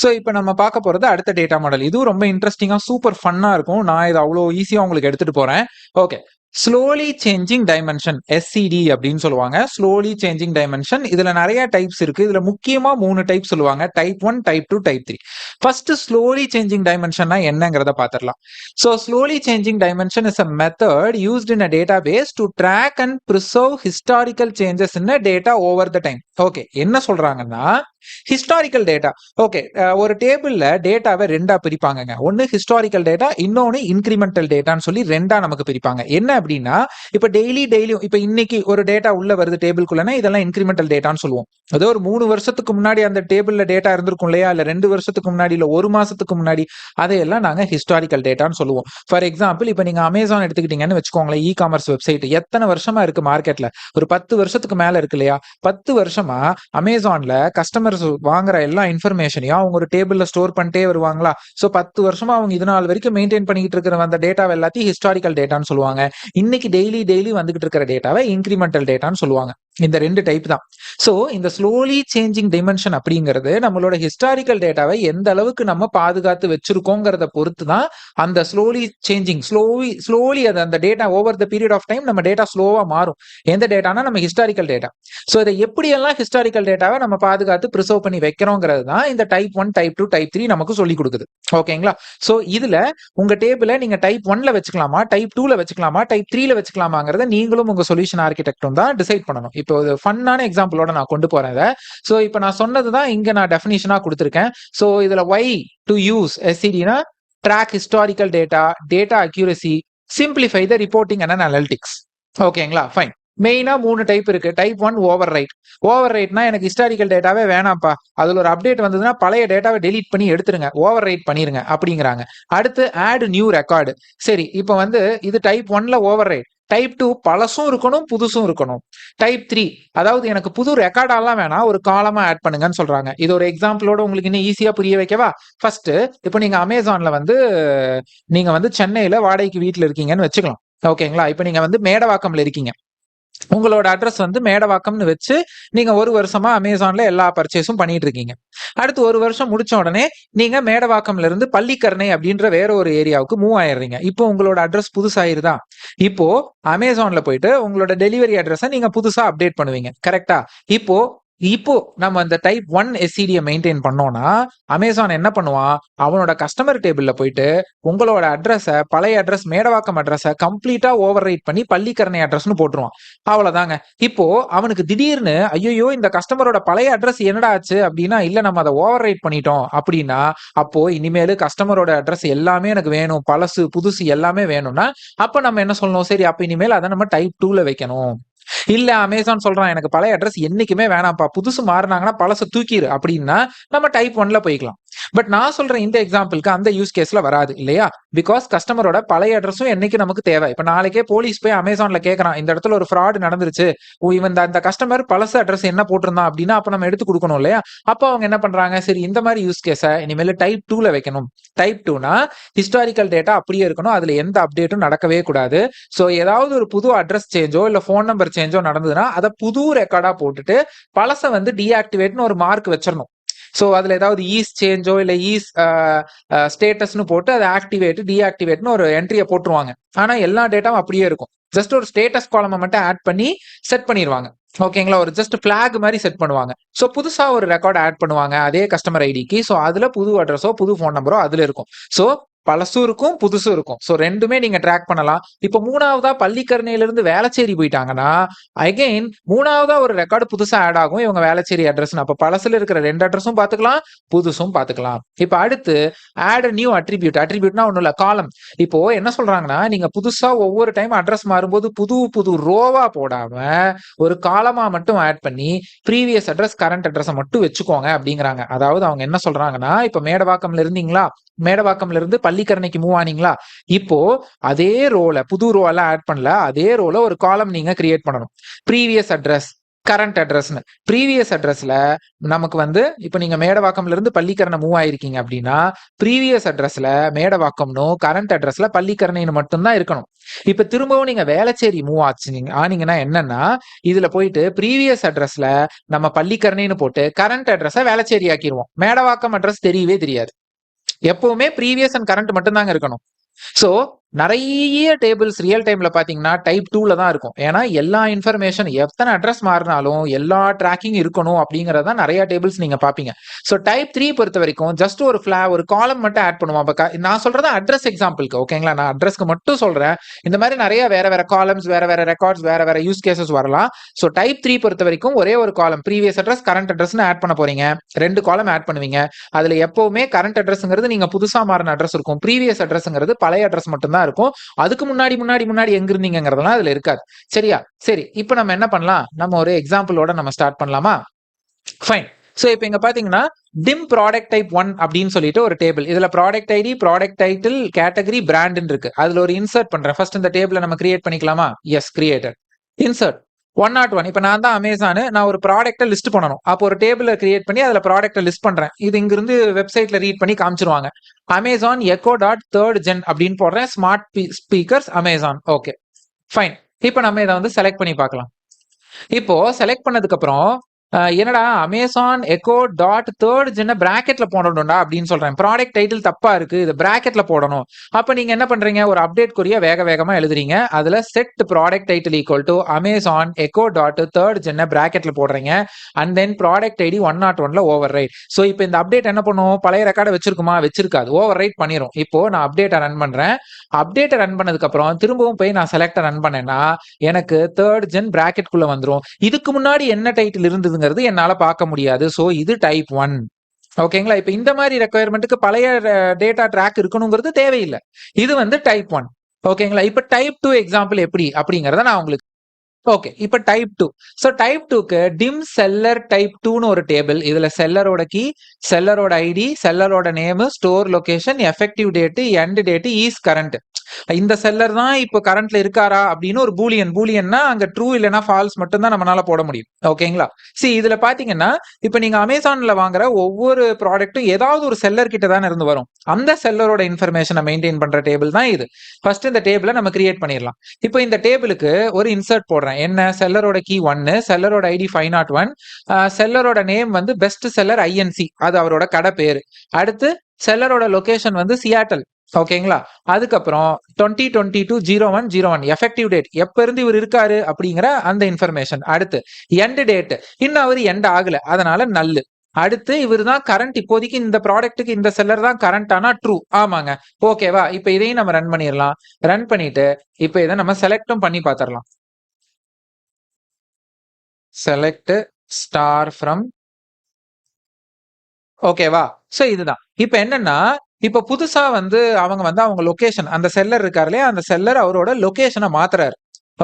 So இப்போ நம்ம பார்க்க போறது அடுத்த டேட்டா மாடல். இதுவும் ரொம்ப இன்ட்ரெஸ்டிங்கா சூப்பர் ஃபன்னா இருக்கும். நான் இதை அவ்வளோ ஈஸியா உங்களுக்கு எடுத்துட்டு போறேன். Okay. Slowly changing dimension SCD அப்படின்னு சொல்லுவாங்க. Slowly changing dimension. இதுல நிறைய டைப்ஸ் இருக்கு. இதுல முக்கியமா 3 டைப் சொல்லுவாங்க. Type 1, type 2, type 3. First slowly changing டைமென்ஷன்னா என்னங்கிறத பார்த்துடலாம். So slowly changing dimension is a method used in a database to track and preserve historical changes in a data over the time. Okay, என்ன சொல்றாங்கன்னா historical data. Okay, ஒரு டேபிள்ல டேட்டாவை ரெண்டா பிரிப்பாங்கங்க. ஒன்னு ஹிஸ்டாரிக்கல் டேட்டா, இன்னொன்னு இன்கிரிமெண்டல் டேட்டான்னு சொல்லி ரெண்டா நமக்கு பிரிப்பாங்க. என்ன அப்படின்னா, இப்ப டெய்லியும் இப்ப இன்னைக்கு ஒரு டேட்டா உள்ள வருது டேபிள்குள்ளனா இதெல்லாம் இன்கிரிமெண்டல் டேட்டான்னு சொல்லுவோம். அதோ ஒரு 3 வருஷத்துக்கு முன்னாடி அந்த டேபிள்ல டேட்டா இருந்திருக்கும் இல்லையா, இல்ல 2 வருஷத்துக்கு முன்னாடி, இல்ல 1 மாசத்துக்கு முன்னாடி, அதையெல்லாம் நாங்க ஹிஸ்டாரிக்கல் டேட்டான்னு சொல்லுவோம். ஃபார் எக்ஸாம்பிள், இப்ப நீங்க அமேசான் எடுத்துக்கிட்டீங்கன்னு வச்சுக்கோங்களேன், இ காமர்ஸ் வெப்சைட் எத்தனை வருஷமா இருக்கு மார்க்கெட்ல? ஒரு 10 வருஷத்துக்கு மேல இருக்கு இல்லையா? 10 வருஷமா அமேசான்ல கஸ்டமர் வாங்குற எல்லா இன்ஃபர்மேஷனையும் அவங்க ஒரு டேபிள்ல ஸ்டோர் பண்ணிட்டே வருவாங்களா? சோ 10 வருஷமா அவங்க இது நாள் வரைக்கும் மெயின்டைன் பண்ணிட்டு இருக்கிற அந்த டேட்டாவை எல்லாத்தையும் ஹிஸ்டாரிக்கல் டேட்டான்னு சொல்லுவாங்க. இன்னைக்கு டெய்லி வந்துகிட்டு இருக்கிற டேட்டாவை இன்கிரிமெண்டல் டேட்டான்னு சொல்லுவாங்க. இந்த 2 டைப் தான். சோ இந்த ஸ்லோலி சேஞ்சிங் டைமென்ஷன் அப்படிங்கிறது நம்மளோட ஹிஸ்டாரிக்கல் டேட்டாவை எந்த அளவுக்கு நம்ம பாதுகாத்து வச்சிருக்கோங்கிறத பொறுத்து தான் அந்த ஸ்லோலி அந்த data over the period of time நம்ம டேட்டா ஸ்லோவா மாறும். எந்த டேட்டானா நம்ம ஹிஸ்டாரிக்கல் டேட்டா. சோ இதை எப்படியெல்லாம் ஹிஸ்டாரிக்கல் டேட்டாவை நம்ம பாதுகாத்து ப்ரிசர்வ் பண்ணி வைக்கிறோங்கிறது தான் இந்த டைப் 1, டைப் 2, டைப் 3 நமக்கு சொல்லி கொடுக்குது. ஓகேங்களா? சோ இதுல உங்க டேபிள நீங்க டைப் 1ல வச்சுக்கலாமா, டைப் 2ல வச்சுக்கலாமா, டைப் 3ல வச்சுக்கலாமாங்கிறத நீங்களும் உங்க சொல்யூஷன் ஆர்கிடெக்டும் தான் டிசைட் பண்ணணும். இப்போ ஒரு ஃபன்னான எக்ஸாம்பிளோட நான் கொண்டு போறேன் இதை. சோ இப்போ நான் சொன்னதுதான் இங்க நான் டெஃபினிஷனா கொடுத்திருக்கேன். சோ இதுல why to use SCDனா track historical data, data accuracy, simplify the reporting and analytics. ஓகேங்களா? ஃபைன். மெயினா 3 டைப் இருக்கு. டைப் 1 ஓவர் ரைட்னா எனக்கு ஹிஸ்டாரிக்கல் டேட்டாவே வேணாம்ப்பா, அதுல ஒரு அப்டேட் வந்ததுன்னா பழைய டேட்டாவை டெலீட் பண்ணி எடுத்துருங்க, ஓவர் ரைட் பண்ணிருங்க அப்படிங்கிறாங்க. அடுத்து ஆட் நியூ ரெக்கார்டு. சரி, இப்போ இது டைப் 1ல ஓவர் ரைட். டைப் 2 பழசும் இருக்கணும் புதுசும் இருக்கணும். டைப் 3 அதாவது எனக்கு புது ரெக்கார்டெல்லாம் வேணாம், ஒரு காலமா ஆட் பண்ணுங்கன்னு சொல்றாங்க. இது ஒரு எக்ஸாம்பிளோட உங்களுக்கு இன்னும் ஈஸியா புரிய வைக்கவா? ஃபர்ஸ்ட் இப்போ நீங்க அமேசான்ல நீங்க சென்னையில வாடகைக்கு வீட்டுல இருக்கீங்கன்னு வச்சுக்கலாம். ஓகேங்களா? இப்போ நீங்க மேடவாக்கம்ல இருக்கீங்க. உங்களோட அட்ரஸ் மேடவாக்கம்னு வச்சு நீங்க 1 வருஷமா அமேசான்ல எல்லா பர்ச்சேஸும் பண்ணிட்டு இருக்கீங்க. அடுத்து 1 வருஷம் முடிச்ச உடனே நீங்க மேடவாக்கம்ல இருந்து பள்ளிக்கரணை அப்படின்ற வேற ஒரு ஏரியாவுக்கு மூவ் ஆயிடுறீங்க. இப்போ உங்களோட அட்ரஸ் புதுசாயிருதா? இப்போ அமேசான்ல போயிட்டு உங்களோட டெலிவரி அட்ரஸை நீங்க புதுசா அப்டேட் பண்ணுவீங்க. கரெக்டா? இப்போ நம்ம அந்த டைப் 1 எஸ்சிடியை மெயின்டைன் பண்ணோம்னா அமேசான் என்ன பண்ணுவான், அவனோட கஸ்டமர் டேபிள்ல போயிட்டு உங்களோட அட்ரஸை, பழைய அட்ரஸ் மேடவாக்கம் அட்ரஸை கம்ப்ளீட்டா ஓவர் ரைட் பண்ணி பள்ளிக்கரணை அட்ரஸ்னு போட்டுருவான். அவ்வளவுதாங்க. இப்போ அவனுக்கு திடீர்னு ஐயோ இந்த கஸ்டமரோட பழைய அட்ரஸ் என்னடா ஆச்சு அப்படின்னா, இல்ல நம்ம அதை ஓவர் ரைட் பண்ணிட்டோம் அப்படின்னா, அப்போ இனிமேல் கஸ்டமரோட அட்ரஸ் எல்லாமே எனக்கு வேணும், பழசு புதுசு எல்லாமே வேணும்னா அப்ப நம்ம என்ன சொல்லணும், சரி அப்ப இனிமேல் அதை நம்ம டைப் 2ல வைக்கணும். இல்ல அமேசான் சொல்றான் எனக்கு பழைய அட்ரஸ் என்னைக்குமே வேணாம்ப்பா, புதுசு மாறினாங்கன்னா பழச தூக்கிடு அப்படின்னா நம்ம டைப் 1ல போய்க்கலாம். பட் நான் சொல்ற இந்த எக்ஸாம்பிளுக்கு அந்த யூஸ் கேஸ்ல வராது இல்லையா? பிகாஸ் கஸ்டமரோட பழைய அட்ரஸும் என்னைக்கு நமக்கு தேவை. இப்ப நாளைக்கே போலீஸ் போய் அமேசான்ல கேட்கறான், இந்த இடத்துல ஒரு ஃப்ராட் நடந்துருச்சு, இவன் அந்த கஸ்டமர் பழசு அட்ரஸ் என்ன போட்டிருந்தான் அப்படின்னா அப்ப நம்ம எடுத்து கொடுக்கணும் இல்லையா? அப்ப அவங்க என்ன பண்றாங்க, சரி இந்த மாதிரி யூஸ் கேஸை இனிமேல் டைப் 2ல வைக்கணும். டைப் 2னா ஹிஸ்டாரிக்கல் டேட்டா அப்படியே இருக்கணும், அதுல எந்த அப்டேட்டும் நடக்கவே கூடாது. சோ ஏதாவது ஒரு புது அட்ரஸ் சேஞ்சோ இல்ல போன் நம்பர் சேஞ்சோ நடந்ததுன்னா அதை புது ரெக்கார்டா போட்டுட்டு பழச டீஆக்டிவேட்னு ஒரு மார்க் வச்சிடணும். சோ அதுல ஏதாவது ஈஸ் சேஞ்சோ இல்ல ஈஸ் ஸ்டேட்டஸ்னு போட்டு அதை ஆக்டிவேட் டீஆக்டிவேட்னு ஒரு என்ட்ரியை போட்டுருவாங்க. ஆனா எல்லா டேட்டாவும் அப்படியே இருக்கும். ஜஸ்ட் ஒரு ஸ்டேட்டஸ் காலமை மட்டும் ஆட் பண்ணி செட் பண்ணிடுவாங்க. ஓகேங்களா? ஒரு ஜஸ்ட் பிளாக் மாதிரி செட் பண்ணுவாங்க. சோ புதுசா ஒரு ரெக்கார்ட் ஆட் பண்ணுவாங்க அதே கஸ்டமர் ஐடிக்கு. சோ அதுல புது அட்ரஸோ புது போன் நம்பரோ அதுல இருக்கும். சோ பழசும் இருக்கும் புதுசும் இருக்கும். சோ ரெண்டுமே நீங்க ட்ராக் பண்ணலாம். இப்போ 3வதா பள்ளிக்கரணையில இருந்து வேளச்சேரி போயிட்டாங்கன்னா அகைன் 3வதா ஒரு ரெக்கார்டு புதுசா ஆட் ஆகும், இவங்க வேளச்சேரி அட்ரஸ். அப்ப பழசுல இருக்கிற 2 அட்ரஸும் பாத்துக்கலாம், புதுசும் பாத்துக்கலாம். இப்ப அடுத்து ஆட் நியூ அட்ரிபியூட்னா ஒண்ணும் இல்ல, காலம். இப்போ என்ன சொல்றாங்கன்னா, நீங்க புதுசா ஒவ்வொரு டைம் அட்ரஸ் மாறும்போது புது ரோவா போடாம ஒரு காலமா மட்டும் ஆட் பண்ணி ப்ரீவியஸ் அட்ரஸ் கரண்ட் அட்ரஸ் மட்டும் வச்சுக்கோங்க அப்படிங்கிறாங்க. அதாவது அவங்க என்ன சொல்றாங்கன்னா, இப்ப மேடவாக்கம்ல இருந்தீங்களா, மேடவாக்கம்ல இருந்து பள்ளிக்கரணைக்கு மூவ் ஆனீங்களா, இப்போ அதே ரோல புது ரோல ஆட் பண்ணல, அதே ரோல ஒரு காலம் நீங்க கிரியேட் பண்ணணும். ப்ரீவியஸ் அட்ரஸ் கரண்ட் அட்ரஸ்னு. ப்ரீவியஸ் அட்ரஸ்ல நமக்கு வந்து இப்ப நீங்க மேடவாக்கம்ல இருந்து பள்ளிக்கரணை மூவ் ஆயிருக்கீங்க அப்படின்னா, ப்ரீவியஸ் அட்ரஸ்ல மேடவாக்கம்னும், கரண்ட் அட்ரஸ்ல பள்ளிக்கரணைன்னு மட்டும் தான் இருக்கணும். இப்ப திரும்பவும் நீங்க வேளச்சேரி மூவ் ஆனீங்கன்னா என்னன்னா, இதுல போயிட்டு ப்ரீவியஸ் அட்ரஸ்ல நம்ம பள்ளிக்கரணைன்னு போட்டு கரண்ட் அட்ரஸ வேளச்சேரி ஆக்கிருவோம். மேடவாக்கம் அட்ரஸ் தெரியவே தெரியாது. எப்பவுமே ப்ரீவியஸ் அண்ட் கரண்ட் மட்டும் தாங்க இருக்கணும். சோ நிறைய டேபிள்ஸ் ரியல் டைம்ல பாத்தீங்கன்னா டைப் 2ல தான் இருக்கும். ஏன்னா எல்லா இன்ஃபர்மேஷன் எத்தனை அட்ரஸ் மாறினாலும் எல்லா ட்ராக்கிங் இருக்கணும் அப்படிங்கறத நிறைய டேபிள்ஸ் நீங்க பாப்பீங்க. சோ டைப் 3 பொறுத்த வரைக்கும் ஜஸ்ட் ஒரு காலம் மட்டும் ஆட் பண்ணுவோம். அப்ப நான் சொல்றது அட்ரஸ் எக்ஸாம்பிளுக்கு, ஓகேங்களா? நான் அட்ரஸ்க்கு மட்டும் சொல்றேன். இந்த மாதிரி நிறைய வேற வேற காலம்ஸ், வேற வேற ரெக்கார்ட்ஸ், வேற வேற யூஸ் கேசஸ் வரலாம். சோ டைப் 3 பொறுத்த வரைக்கும் ஒரே ஒரு காலம் ப்ரீவியஸ் அட்ரஸ், கரண்ட் அட்ரஸ்னு ஆட் பண்ண போறீங்க. 2 காலம் ஆட் பண்ணுவீங்க. அதுல எப்பவுமே கரண்ட் அட்ரஸ்ங்கிறது நீங்க புதுசா மாறின அட்ரஸ் இருக்கும். ப்ரீவியஸ் அட்ரஸ்ங்கிறது பழைய அட்ரஸ் மட்டும் தான் இருக்கும். அதுக்கு முன்னாடி எங்க இருந்தீங்கிறதெல்லாம் அதுல இருக்காது. சரியா? சரி, இப்போ நம்ம என்ன பண்ணலாம்? நம்ம ஒரு எக்ஸாம்பிளோட நம்ம ஸ்டார்ட் பண்ணலாமா? ஃபைன். சோ இப்போ இங்க பாத்தீங்கன்னா dim ப்ராடக்ட் டைப் 1 அப்படின்னு சொல்லிட்டு ஒரு டேபிள். இதுல product ID, product title, category, பிராண்ட்னு இருக்கு. அதுல ஒரு இன்சர்ட் பண்றேன். ஃபர்ஸ்ட் இந்த டேபிளை நம்ம கிரியேட் பண்ணிக்கலாமா? Yes, created. இன்சர்ட் 101. இப்ப நான் தான் அமேசான், நான் ஒரு ப்ராடக்ட்டை லிஸ்ட் பண்ணணும். அப்போ ஒரு டேபிள கிரியேட் பண்ணி அதுல ப்ராடக்ட்டை லிஸ்ட் பண்றேன். இது இங்க இருந்து வெப்சைட்ல ரீட் பண்ணி காமிச்சிருவாங்க. Amazon Echo Dot third gen அப்படின்னு போடுறேன். Smart speakers Amazon. Okay, fine. இப்போ நம்ம இதை வந்து செலக்ட் பண்ணி பார்க்கலாம். இப்போ செலக்ட் பண்ணதுக்கு அப்புறம் என்னடா அமேசான் எக்கோ டாட் தேர்ட் ஜென்ன பிராக்கெட்ல போடணும்டா அப்படின்னு சொல்றேன். ப்ராடக்ட் டைட்டில் தப்பா இருக்கு, இது பிராக்கெட்ல போடணும். அப்ப நீங்க என்ன பண்றீங்க? ஒரு அப்டேட் குறிய வேகமா எழுதுறீங்க. அதுல set product title equal to Amazon Echo Dot third ஜென்ன பிராக்கெட்ல போடுறீங்க. அண்ட் தென் ப்ராடக்ட் ஐடி 101ல ஓவர் ரைட். ஸோ இப்போ இந்த அப்டேட் என்ன பண்ணும்? பழைய ரெக்கார்டை வச்சிருக்குமா? வச்சிருக்காது. Over right பண்ணிரும். இப்போ நான் அப்டேட்டை ரன் பண்றேன். அப்டேட்டை ரன் பண்ணதுக்கு அப்புறம் திரும்பவும் போய் நான் செலக்டை ரன் பண்ணேன்னா எனக்கு தேர்ட் ஜென் பிராக்கெட் குள்ள வந்துரும். இதுக்கு முன்னாடி என்ன டைட்டில் இருந்ததுங்கிறது என்னால பார்க்க முடியாது. சோ இது டைப் 1. ஓகேங்களா? இப்ப இந்த மாதிரி ரெக்குயர்மெண்ட்டுக்கு பழைய டேட்டா ட்ராக் இருக்கணுங்கிறது தேவையில்லை. இது வந்து டைப் 1. ஓகேங்களா? இப்ப டைப் 2 எக்ஸாம்பிள் எப்படி அப்படிங்கறத நான் உங்களுக்கு ஓகே. இப்ப டைப் 2. சோ டைப் 2க்கு dim seller டைப் 2னு ஒரு டேபிள். இதுல செல்லரோட கீ, செல்லரோட ஐடி, செல்லரோட name, store location, effective date, end date, is current. இந்த செல்லர் தான் இப்போ கரண்ட்ல இருக்காரா அப்படின்னு ஒரு பூலியன்னா அங்க ட்ரூ இல்லைன்னா ஃபால்ஸ் மட்டும் தான் நம்மளால போட முடியும். ஓகேங்களா? இதுல பாத்தீங்கன்னா இப்ப நீங்க அமேசான்ல வாங்குற ஒவ்வொரு ப்ராடக்ட்டும் ஏதாவது ஒரு செல்லர் கிட்ட தானே இருந்து வரும். அந்த செல்லரோட இன்ஃபர்மேஷனை மெயின்டைன் பண்ற டேபிள் தான் இது. ஃபர்ஸ்ட் இந்த டேபிளை நம்ம கிரியேட் பண்ணிடலாம். இப்போ இந்த டேபிளுக்கு ஒரு இன்சர்ட் போடுறேன். என்ன? செல்லரோட கீ 1, செல்லரோட ஐடி 501, செல்லரோட நேம் வந்து பெஸ்ட் செல்லர் ஐஎன்சி, அது அவரோட கடை பேரு. அடுத்து செல்லரோட லொகேஷன் வந்து சியாட்டல். ஓகேங்களா? அதுக்கப்புறம் 2022-01-01 எஃபெக்டிவ் டேட், எப்ப இருந்து இவர் இருக்காரு அப்படிங்கிற அந்த இன்ஃபர்மேஷன். அடுத்து எண்ட் டேட், இன்னும் அவர் எண்ட் ஆகல, அதனால நல்லு. அடுத்து இவர் தான் கரண்ட், இப்போதைக்கு இந்த ப்ராடக்ட்டுக்கு இந்த செல்லர் தான் கரண்ட், ஆனா ட்ரூ. ஆமாங்க. ஓகேவா? இப்ப இதையும் நம்ம ரன் பண்ணிடலாம். ரன் பண்ணிட்டு இப்ப இதை நம்ம செலக்டும் பண்ணி பார்த்துடலாம். Select star from. ஓகேவா? சோ இதுதான். இப்ப என்னன்னா இப்ப புதுசா வந்து அவங்க லொகேஷன், அந்த செல்லர் இருக்காரு இல்லையா, அந்த செல்லர் அவரோட லொகேஷனை மாத்துறாரு.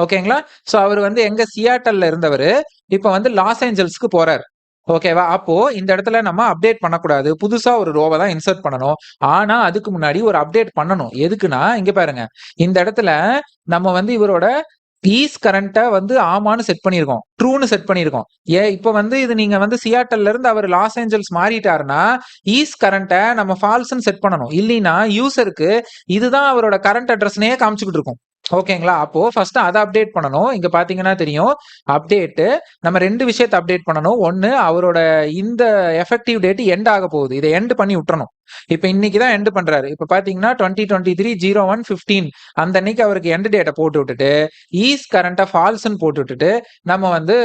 ஓகேங்களா? சோ அவர் வந்து எங்க சியாட்டல்ல இருந்தவர் இப்ப வந்து லாஸ் ஏஞ்சல்ஸ்க்கு போறாரு. ஓகேவா? அப்போ இந்த இடத்துல நம்ம அப்டேட் பண்ணக்கூடாது. புதுசா ஒரு ரோவை தான் இன்சர்ட் பண்ணணும். ஆனா அதுக்கு முன்னாடி ஒரு அப்டேட் பண்ணணும். எதுக்குன்னா இங்க பாருங்க, இந்த இடத்துல நம்ம வந்து இவரோட ஈஸ் கரண்ட்டை வந்து ஆமான்னு செட் பண்ணியிருக்கோம், ட்ரூன்னு செட் பண்ணியிருக்கோம். இப்போ வந்து இது நீங்க வந்து சியாட்டல்ல இருந்து அவர் லாஸ் ஏஞ்சல்ஸ் மாறிட்டாருன்னா ஈஸ் கரண்ட்டை நம்ம ஃபால்ஸ்ன்னு செட் பண்ணணும். இல்லைன்னா யூசருக்கு இதுதான் அவரோட கரண்ட் அட்ரஸ்னே காமிச்சுக்கிட்டு இருக்கும். ஓகேங்களா? அப்போ ஃபர்ஸ்ட் அதை அப்டேட் பண்ணணும். இங்க பாத்தீங்கன்னா தெரியும், அப்டேட் நம்ம 2 விஷயத்தை அப்டேட் பண்ணணும். ஒன்னு, அவரோட இந்த எஃபெக்டிவ் டேட் எண்ட் ஆக போகுது, இதை எண்ட் பண்ணி விட்டுறணும். இப்ப இன்னைக்கு தான் எண்ட் பண்றாரு. இப்ப பாத்தீங்கன்னா 2023-01-15 அந்த அன்னைக்கு அவருக்கு எண்ட் டேட்டை போட்டு விட்டுட்டு ஈஸ் கரண்ட்டை ஃபால்ஸ்ன்னு போட்டு விட்டுட்டு நம்ம வந்து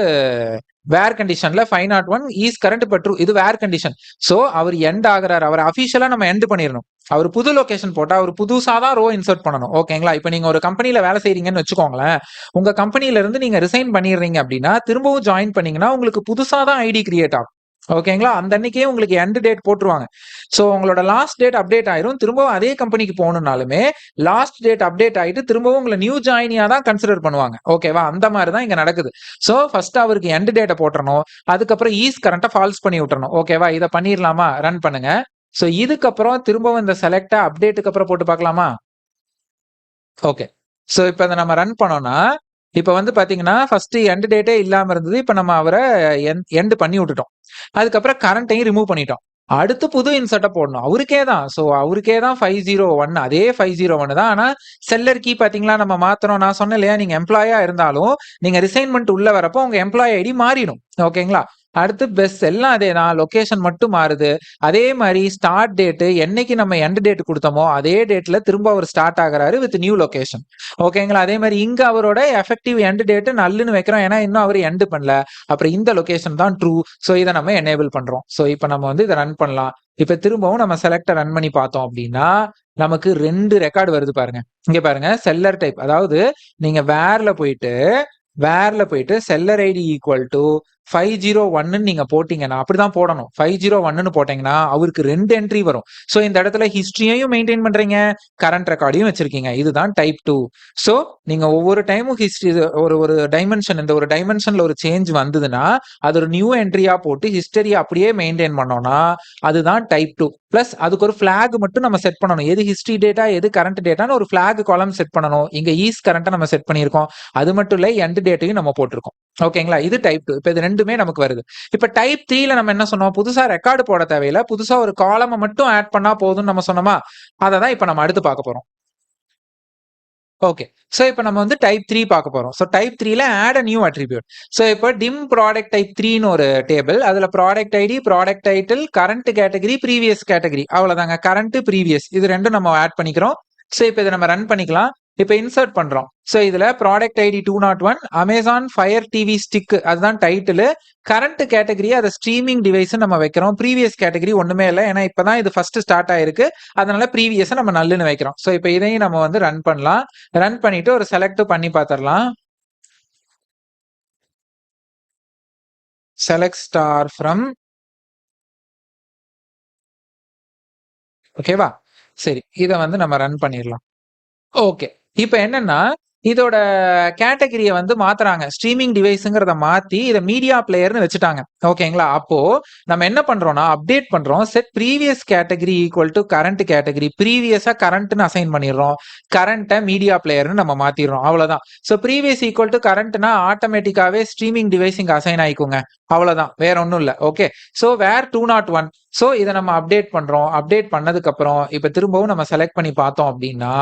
வேர் கண்டிஷன்ல 501 ஈஸ் கரண்ட் இப்ப ட்ரூ, இது வேர் கண்டிஷன். சோ அவர் எண்ட் ஆகுறாரு, அவர் அபிஷியலா நம்ம எண்ட் பண்ணிடணும். அவர் புது லொகேஷன் போட்டா அவர் புதுசா தான் ரோ இன்சர்ட் பண்ணணும். ஓகேங்களா? இப்ப நீங்க ஒரு கம்பெனில வேலை செய்றீங்கன்னு வச்சுக்கோங்களேன். உங்க கம்பெனில இருந்து நீங்க ரிசைன் பண்ணிடுறீங்க அப்படின்னா திரும்பவும் ஜாயின் பண்ணீங்கன்னா உங்களுக்கு புதுசா தான் ஐடி கிரியேட் ஆகும். ஓகேங்களா? அந்த அன்னைக்கே உங்களுக்கு எண்ட் டேட் போட்டுருவாங்க. சோ உங்களோட லாஸ்ட் டேட் அப்டேட் ஆயிரும். திரும்பவும் அதே கம்பெனிக்கு போகணும்னாலுமே லாஸ்ட் டேட் அப்டேட் ஆயிட்டு திரும்பவும் உங்களை நியூ ஜாயினியா தான் கன்சிடர் பண்ணுவாங்க. ஓகேவா? அந்த மாதிரி தான் இங்க நடக்குது. சோ ஃபர்ஸ்ட் அவருக்கு எண்ட் டேட்டை போட்டுறணும். அதுக்கப்புறம் ஈஸ் கரண்ட்டை ஃபால்ஸ் பண்ணி விட்டுறணும். ஓகேவா? இதை பண்ணிடலாமா? ரன் பண்ணுங்க. சோ இதுக்கப்புறம் திரும்பவும் இந்த செலக்ட அப்டேட்டுக்கு அப்புறம் போட்டு பார்க்கலாமா? ஓகே. சோ இப்ப இதை நம்ம ரன் பண்ணோம்னா இப்ப வந்து பாத்தீங்கன்னா ஃபர்ஸ்ட் எண்ட் டேட்டே இல்லாம இருந்தது. இப்ப நம்ம அவரை எண்ட் பண்ணி விட்டுட்டோம். அதுக்கப்புறம் கரண்ட்டையும் ரிமூவ் பண்ணிட்டோம். அடுத்து புது இன்சர்ட்ட போடணும். அவருக்கே தான். சோ அவருக்கே தான் 501 அதே 501 தான். ஆனா செல்லர் கீ பாத்தீங்களா நம்ம மாத்துறோம். நான் சொன்னேன் இல்லையா, நீங்க எம்ப்ளாயா இருந்தாலும் நீங்க ரிசைன்மென்ட் உள்ள வரப்போ உங்க எம்ப்ளாயி ஐடி மாறிடும். ஓகேங்களா? அடுத்து பெஸ்ட் எல்லாம் அதே தான். லொகேஷன் மட்டும் மாறுது. அதே மாதிரி ஸ்டார்ட் டேட் என்னைக்கு நம்ம எண்ட் டேட் கொடுத்தோமோ அதே டேட்ல திரும்ப அவர் ஸ்டார்ட் ஆகுறாரு வித் நியூ லொகேஷன். ஓகேங்களா? அதே மாதிரி இங்க அவரோட எஃபெக்டிவ் எண்ட் டேட் நல்லுன்னு வைக்கிறோம். ஏன்னா இன்னும் அவர் எண்ட் பண்ணல. அப்புறம் இந்த லொகேஷன் தான் ட்ரூ. சோ இதை நம்ம எனேபிள் பண்றோம். சோ இப்போ நம்ம வந்து இதை ரன் பண்ணலாம். இப்ப திரும்பவும் நம்ம செலக்ட ரன் பண்ணி பார்த்தோம் அப்படின்னா நமக்கு 2 ரெக்கார்டு வருது பாருங்க. இங்க பாருங்க, செல்லர் டைப். அதாவது நீங்க வேர்ல போயிட்டு செல்லர் ஐடி ஈக்குவல் டு 501 நீங்க போட்டீங்கன்னா, அப்படிதான் போடணும். 501 போட்டீங்கன்னா அவருக்கு 2 என்ட்ரி வரும். சோ இந்த இடத்துல ஹிஸ்டரியையும் மெயின்டைன் பண்றீங்க, கரண்ட் ரெக்கார்டையும் வச்சிருக்கீங்க. இதுதான் டைப் 2. சோ நீங்க ஒவ்வொரு டைமும் ஹிஸ்டரி ஒரு டைமென்ஷன், இந்த ஒரு டைமென்ஷன்ல ஒரு சேஞ்ச் வந்ததுன்னா அது ஒரு நியூ என்ட்ரியா போட்டு ஹிஸ்டரி அப்படியே மெயின்டைன் பண்ணோம்னா அதுதான் டைப் 2. பிளஸ் அதுக்கு ஒரு பிளாக் மட்டும் நம்ம செட் பண்ணணும். எது ஹிஸ்டரி டேட்டா எது கரண்ட் டேட்டான்னு ஒரு பிளாக் காலம் செட் பண்ணணும். இங்க ஈஸ் கரண்ட் நம்ம செட் பண்ணியிருக்கோம். அது மட்டும் இல்ல எண்ட் டேட்டையும் நம்ம போட்டிருக்கோம். ஓகேங்களா? இது டைப் 2. இப்ப இது ரெண்டுமே நமக்கு வருது. இப்ப டைப் 3ல நம்ம என்ன சொன்னோம்? புதுசா ரெக்கார்டு போட தேவையில்ல, புதுசா ஒரு காலமை மட்டும் ஆட் பண்ணா போதும்னு நம்ம சொன்னோமா? அதை தான் இப்ப நம்ம அடுத்து பார்க்க போறோம். ஓகே. சோ இப்ப நம்ம வந்து டைப் 3 பார்க்க போறோம். சோ டைப் 3ல add a new attribute. So இப்ப டிம் ப்ராடக்ட் டைப் 3ன்னு ஒரு டேபிள். அதுல product ID, product title, current category, previous category. அவ்வளவுதாங்க. கரண்ட், ப்ரீவியஸ் இது ரெண்டும் நம்ம ஆட் பண்ணிக்கிறோம். சோ இப்ப இதை நம்ம ரன் பண்ணிக்கலாம். இப்ப இன்சர்ட் பண்றோம். சோ இதுல product ID 201 Amazon fire TV stick அதுதான் டைட்டில். கரண்ட் கேட்டகரி அதை ஸ்ட்ரீமிங் டிவைஸ் நம்ம வைக்கிறோம். ப்ரீவியஸ் கேட்டகரி ஒண்ணுமே இல்லை, ஏன்னா இப்பதான் இது ஃபர்ஸ்ட் ஸ்டார்ட் ஆயிருக்கு. அதனால ப்ரீவியஸ் நம்ம நல்லுன்னு வைக்கிறோம். சோ இப்ப இதையும் நம்ம வந்து ரன் பண்ணலாம். ரன் பண்ணிட்டு ஒரு செலக்ட் பண்ணி பார்த்துடலாம். Select star from. ஓகேவா? சரி, இதை வந்து நம்ம ரன் பண்ணிடலாம். ஓகே. இப்ப என்னன்னா இதோட கேட்டகரிய வந்து மாத்துறாங்க. ஸ்ட்ரீமிங் டிவைஸ்ங்கிறத மாத்தி இத மீடியா பிளேயர்னு வச்சுட்டாங்க. ஓகேங்களா? அப்போ நம்ம என்ன பண்றோம்னா அப்டேட் பண்றோம். Set previous category equal to current category. ப்ரீவியஸா கரண்ட்னு அசைன் பண்ணிடுறோம். கரண்ட்டை மீடியா பிளேயர்னு நம்ம மாத்திடுறோம். அவ்வளவுதான். சோ ப்ரீவியஸ் ஈக்குவல் டு கரண்ட்னா ஆட்டோமேட்டிக்காவே ஸ்ட்ரீமிங் டிவைஸ் இங்க அசைன் ஆயிக்குங்க. அவ்வளவுதான், வேற ஒன்றும் இல்லை. ஓகே. சோ வேர் 201. சோ இதை நம்ம அப்டேட் பண்றோம். அப்டேட் பண்ணதுக்கு அப்புறம் இப்ப திரும்பவும் நம்ம செலக்ட் பண்ணி பார்த்தோம் அப்படின்னா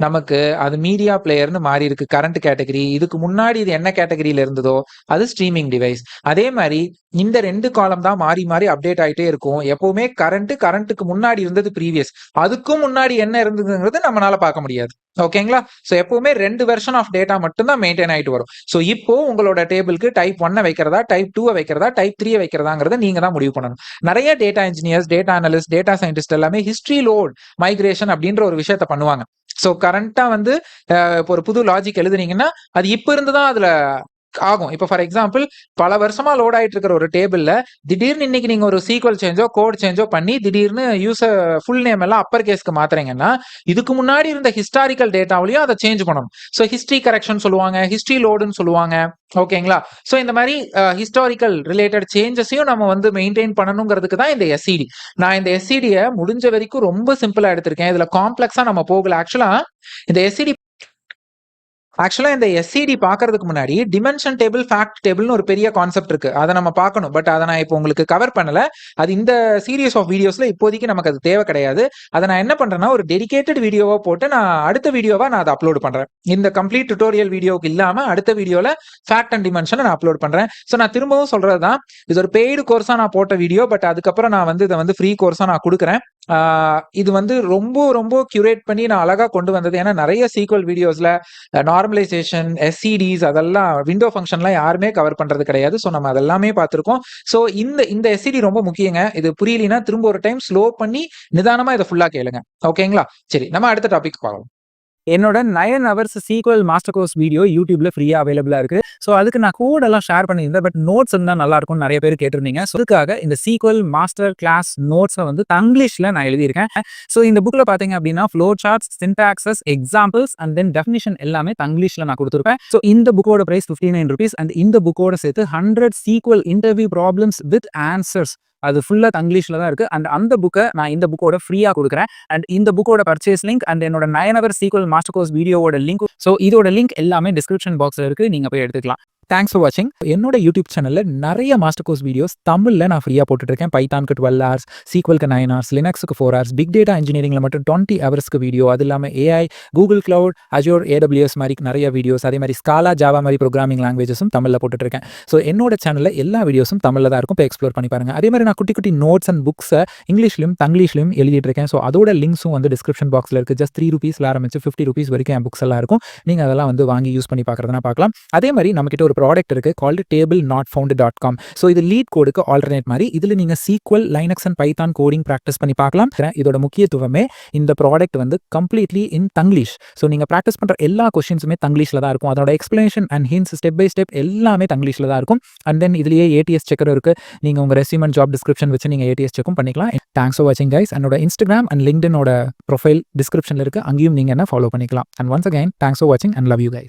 நமக்கு அது மீடியா பிளேயர்னு மாறி இருக்கு. Current category. இதுக்கு முன்னாடி இது என்ன கேட்டகரியில இருந்ததோ அது ஸ்ட்ரீமிங் டிவைஸ். அதே மாதிரி இந்த 2 காலம் தான் மாறி மாறி அப்டேட் ஆயிட்டே இருக்கும். எப்பவுமே கரண்ட்டுக்கு முன்னாடி இருந்தது ப்ரீவியஸ், அதுக்கும் முன்னாடி என்ன இருந்ததுங்கிறது நம்மளால பார்க்க முடியாது. ஓகேங்களா? சோ எப்பவுமே 2 வெர்ஷன் ஆஃப் டேட்டா மட்டும் தான் மெயின்டைன் ஆயிட்டு வரும். சோ இப்போ உங்களோட டேபிளுக்கு டைப் 1 வைக்கிறதா, டைப் 2 வைக்கிறதா, டைப் 3 வைக்கிறதாங்கிறத நீங்க தான் முடிவு பண்ணணும். நிறைய data engineers, data analyst, data scientist எல்லாமே ஹிஸ்டரி லோட் மைக்ரேஷன் அப்படின்ற ஒரு விஷயத்த பண்ணுவாங்க. சோ கரண்டா வந்து இப்போ ஒரு புது லாஜிக் எழுதுனீங்கன்னா அது இப்ப இருந்துதான் அதுல ஆகும். இப்போ ஃபார் எக்ஸாம்பிள் பல வருஷமா லோட் ஆயிட்டு இருக்கிற ஒரு டேபிள்ல திடீர்னு இன்னைக்கு நீங்க ஒரு சீக்வல் சேஞ்சோ கோட் சேஞ்சோ பண்ணி திடீர்னு யூசர் ஃபுல் நேம் எல்லாம் அப்பர் கேஸ்க்கு மாத்துறீங்கன்னா இதுக்கு முன்னாடி இருந்த ஹிஸ்டாரிக்கல் டேட்டாவிலையும் அதை சேஞ்ச் பண்ணணும். ஸோ ஹிஸ்டரி கரெக்ஷன் சொல்லுவாங்க, ஹிஸ்டரி லோடுன்னு சொல்லுவாங்க. ஓகேங்களா? ஸோ இந்த மாதிரி ஹிஸ்டாரிக்கல் ரிலேட்டட் சேஞ்சஸையும் நம்ம வந்து மெயின்டைன் பண்ணணுங்கிறதுக்கு தான் இந்த எஸ்சிடி. நான் இந்த எஸ்சிடியை முடிஞ்ச வரைக்கும் ரொம்ப சிம்பிளா எடுத்திருக்கேன். இதுல காம்ப்ளெக்ஸா நம்ம போகல. ஆக்சுவலா இந்த எஸ்சிடி பாக்குறதுக்கு முன்னாடி டிமென்ஷன் டேபிள், ஃபேக்ட் டேபிள்னு ஒரு பெரிய கான்செப்ட் இருக்கு. அதை நம்ம பார்க்கணும். பட் அதை நான் இப்போ உங்களுக்கு கவர் பண்ணல. அது இந்த சீரியஸ் ஆஃப் வீடியோஸ்ல இப்போதைக்கு நமக்கு அது தேவை கிடையாது. அதை நான் என்ன பண்றேன்னா ஒரு டெடிகேட்டட் வீடியோவா போட்டு நான் அடுத்த வீடியோவா நான் அதை அப்லோட் பண்றேன். இந்த கம்ப்ளீட் டுட்டோரியல் வீடியோக்கு இல்லாம அடுத்த வீடியோல ஃபேக்ட் அண்ட் டிமென்ஷன் நான் அப்லோட் பண்றேன். ஸோ நான் திரும்பவும் சொல்றதுதான், இது ஒரு பெய்டு கோர்ஸா நான் போட்ட வீடியோ. பட் அதுக்கப்புறம் நான் வந்து இதை வந்து ஃப்ரீ கோர்ஸா நான் கொடுக்குறேன். இது வந்து ரொம்ப ரொம்ப கியூரேட் பண்ணி நான் அழகா கொண்டு வந்தது. ஏன்னா நிறைய சீக்வல் வீடியோஸ்ல நார்மலைசேஷன், எஸ்சிடிஸ் அதெல்லாம் விண்டோ ஃபங்க்ஷன்லாம் யாருமே கவர் பண்றது கிடையாது. ஸோ நம்ம அதெல்லாமே பார்த்துருக்கோம். ஸோ இந்த எஸ்சிடி ரொம்ப முக்கியங்க. இது புரியலனா திரும்ப ஒரு டைம் ஸ்லோ பண்ணி நிதானமா இதை ஃபுல்லா கேளுங்க. ஓகேங்களா? சரி, நம்ம அடுத்த டாபிக் பார்க்கலாம். என்னோட 9 hours SQL master course video யூடியூப்ல ஃப்ரீயா அவைலபிளா இருக்கு. ஸோ அதுக்கு நான் கோடெல்லாம் ஷேர் பண்ணியிருந்தேன். பட் நோட்ஸ் இருந்தால் நல்லா இருக்கும்னு நிறைய பேர் கேட்டிருந்தீங்க. ஸோ அதுக்காக இந்த சீக்வல் மாஸ்டர் கிளாஸ் நோட்ஸை வந்து தங்கிலீஷ்ல நான் எழுதியிருக்கேன். ஸோ இந்த புக்ல பாத்தீங்க அப்படின்னா flow charts, syntaxes, examples and then definition எல்லாமே தங்கிலீஷ்ல நான் கொடுத்துருப்பேன். ஸோ இந்த புக்கோட பிரைஸ் ₹59 அண்ட் இந்த புக்கோட சேர்த்து 100 SQL interview problems with answers அது ஃபுல்லா தங்கிலீஷ்ல தான் இருக்கு. அண்ட் அந்த புக்க நான் இந்த புக்கோட ஃப்ரீயா குடுக்குறேன். அண்ட் இந்த புக்கோட பர்ச்சேஸ் லிங்க் அண்ட் என்னோட 9 ஹவர் சீக்வல் மாஸ்டர் கோர்ஸ் வீடியோவோட லிங்க் இதோட லிங்க் எல்லாமே டிஸ்கிரிப்ஷன் பாக்ஸ்ல இருக்கு. நீங்க போய் எடுத்துக்கலாம். தேங்க்ஸ் ஃபார் வாட்சிங். என்னோட யூடியூப் சேனல்ல நிறைய மாஸ்டர் கோர்ஸ் வீடியோஸ் தமிழ்ல நான் ஃப்ரீயா போட்டுட்டு இருக்கேன். பைத்தானுக்கு 12 ஹவர்ஸ், சீக்வலுக்கு 9 ஹவர்ஸ், லினக்ஸுக்கு 4 ஹவர்ஸ், பிக் டேட்டா இன்ஜினியரிங்ல மட்டும் 20 ஹவர்ஸ்க்கு வீடியோ. அது இல்லாம AI, Google cloud, Azure, AWS மாதிரி நிறைய வீடியோஸ். அதே மாதிரி ஸ்காலா, ஜாவா மாதிரி ப்ரோக்ராமிங் லாங்குவேஜஸும் தமிழ்ல போட்டுட்டு இருக்கேன். ஸோ என்னோட சேனல்ல எல்லா வீடியோஸும் தமிழ்ல தான் இருக்கும். போய் எக்ஸ்ப்ளோர் பண்ணி பாருங்க. அதே மாதிரி நான் குட்டி குட்டி நோட்ஸ் அண்ட் புக்ஸை இங்கிலீஷ்லையும் தங்கிலீஷ்லையும் எழுதிட்டு இருக்கேன். ஸோ அதோட லிங்க்ஸும் வந்து டிஸ்கிரிப்ஷன் பாக்ஸ்ல இருக்கு. ஜஸ்ட் ₹3 ஆரம்பிச்சு ₹50 வரைக்கும் என் புக்ஸ் எல்லாம் இருக்கும். நீங்க அதெல்லாம் வந்து வாங்கி யூஸ் பண்ணி பார்க்கறதுனா பார்க்கலாம். அதே மாதிரி நம்ம கிட்ட ஒரு ப்ராடக்ட் இருக்கு கால்டு tablenotfound.com. ஸோ இது லீட் கோடுக்கு ஆல்டர்னேட் மாதிரி. இதுல நீங்க SQL, Linux and Python coding practice பண்ணி பார்க்கலாம். இதோட முக்கியத்துவமே இந்த ப்ராடக்ட் வந்து கம்ப்ளீட்லி இன் தங்கிலீஷ். ஸோ நீங்க ப்ராக்டிஸ் பண்ற எல்லா கொஸ்டின்ஸுமே தங்கிலீஷ்ல தான் இருக்கும். அதோட explanation and hints step by step எல்லாமே தங்கிலீஷ்ல தான் இருக்கும். அண்ட் தென் இதுலயே ATS செக்கர் இருக்கு. நீங்க உங்க ரெஸ்யூம் அண்ட் ஜாப் டிஸ்கிரிப்ஷன் வச்சு நீங்க ATS செக்கும் பண்ணிக்கலாம். தேங்க்ஸ் ஃபார் வாட்சிங் கைஸ். என்னோட இன்ஸ்டாகிராம் அண்ட் லிங்க்டினோட ப்ரொஃபைல் டிஸ்கிரிப்ஷன்ல இருக்கு. அங்கேயும் நீங்க என்ன ஃபாலோ பண்ணிக்கலாம். And once again thanks for வாட்சிங் அண்ட் லவ் யூ கைஸ்.